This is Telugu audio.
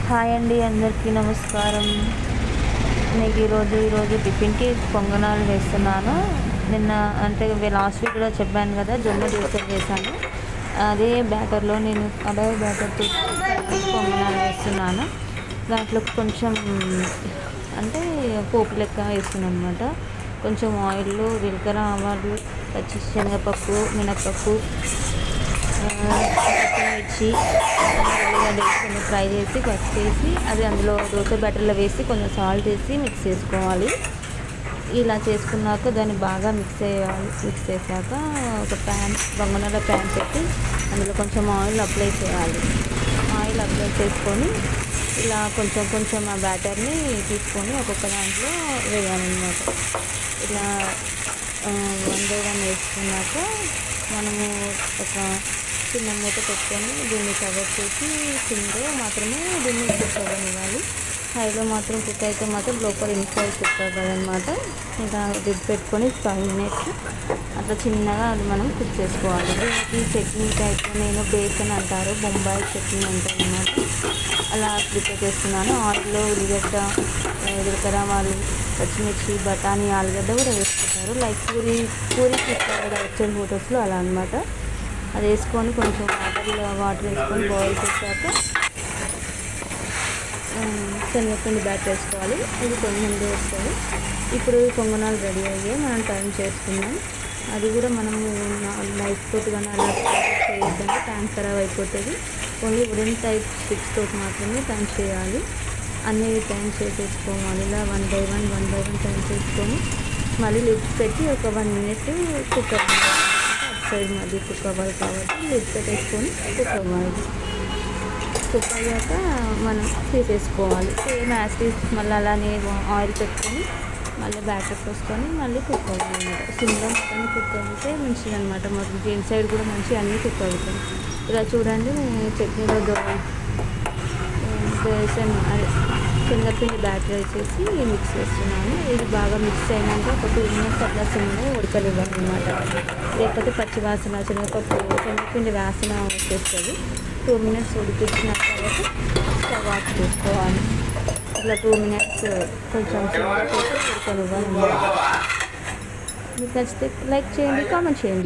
హాయ్ అండి, అందరికీ నమస్కారం. మీకు ఈరోజు టిఫిన్కి పొంగనాలు వేస్తున్నాను. నిన్న అంటే లాస్ట్ వీక్ కూడా చెప్పాను కదా, జొన్న దోశలు వేసాను. అదే బ్యాటర్లో అదే బ్యాటర్తో పొంగనాలు వేస్తున్నాను. దాంట్లో కొంచెం అంటే పోపు లెక్క వేస్తున్నాను అనమాట. కొంచెం ఆయిల్లో జీలకర్ర, ఆవాలు, పచ్చి శనగపప్పు, మినప్పప్పు, పచ్చిమిర్చి, ఉల్లిగడ్డ వేసుకొని ఫ్రై చేసి పసుపు వేసి అది అందులో దోశ బ్యాటర్లో వేసి కొంచెం సాల్ట్ వేసి మిక్స్ చేసుకోవాలి. ఇలా చేసుకున్నాక దాన్ని బాగా మిక్స్ చేశాక ఒక పొంగనాల ప్యాన్ పెట్టి అందులో కొంచెం ఆయిల్ అప్లై చేయాలి. ఆయిల్ అప్లై చేసుకొని ఇలా కొంచెం ఆ బ్యాటర్ని తీసుకొని ఒక్కొక్క దాంట్లో వేయాలన్నమాట. ఇలా 1 by 1 వేసుకున్నాక మనము ఒక చిన్న మూత పెట్టుకొని దీన్ని కవర్ చేసి సిమ్లో మాత్రమే దీన్ని కుక్ అవ్వనివ్వాలి. హైలో మాత్రం కుక్ అయితే మాత్రం లోపల ఇన్సైడ్ కుక్ అవ్వాలన్నమాట. ఇంకా లిడ్ పెట్టుకొని 5 minutes అట్లా చిన్నగా అది మనం కుక్ చేసుకోవాలి. ఈ చట్నీ టైప్ నేను బేసన్ అంటారు, బొంబాయి చట్నీ అంటారు అన్నమాట. అలా ప్రిపేర్ చేస్తున్నాను. ఆయిల్లో ఉల్లిగడ్డ, జీలకర్ర, ఆవాలు, పచ్చిమిర్చి, బఠానీ, ఆలుగడ్డ కూడా వేసుకుంటారు. లైక్ పూరి చూస్తారు కదా వచ్చే ఫొటోస్లో, అలా అనమాట. అది వేసుకొని కొంచెం వాటర్ వేసుకొని బాయిల్ చేశాక శనగపిండి బ్యాటర్ వేసుకోవాలి. ఇది కొంచెం వస్తుంది. ఇప్పుడు పొంగనాలు రెడీ అయ్యాయి, మనం టర్న్ చేసుకుందాం. అది కూడా మనము నైఫ్ తోటి కానీ అలా చేయొద్దంటే ప్యాన్ ఖరాబ్ అయిపోతుంది. ఓన్లీ వుడెన్ టైప్ స్టిక్స్ తోటి మాత్రమే టర్న్ చేయాలి. అన్నీ టర్న్ చేసేసుకోవాలి. ఇలా 1 by 1 టర్న్ చేసుకొని మళ్ళీ లిడ్ పెట్టి ఒక 1 minute కుక్ అవ్వాలి. అటు సైడ్ మళ్ళీ కుక్ అవ్వాలి కాబట్టి లిడ్ పెట్టేసుకొని కుక్ అవ్వాలి. కుక్ అయ్యాక మనం తీసేసుకోవాలి. సేమ్ యాసిడ్ మళ్ళీ అలానే ఆయిల్ పెట్టుకొని మళ్ళీ బ్యాటర్ పోసుకొని మళ్ళీ కుక్ అవ్వాలి. సిమ్లో మొత్తం కుక్ అవుతే మంచిది అనమాట. మొత్తం దీని సైడ్ కూడా మంచిగా అన్నీ కుక్ అవుతాయి. ఇలా చూడండి, చట్నీలో బేసన్ శనగపిండి బ్యాటర్ వేసేసి మిక్స్ చేస్తున్నాను. ఇది బాగా మిక్స్ అయినాక ఒక 2 minutes అట్లా సిమ్లో ఉడకనివ్వాలన్నమాట. లేకపోతే పచ్చి వాసన, శనగపిండి వాసన వచ్చేస్తుంది. 2 minutes ఉడికించిన తర్వాత స్టవ్ ఆఫ్ చేసుకోవాలి. ఇట్లా 2 minutes కొంచెం ఉడకనివ్వాలి. మీకు నచ్చితే లైక్ చేయండి, కామెంట్ చేయండి.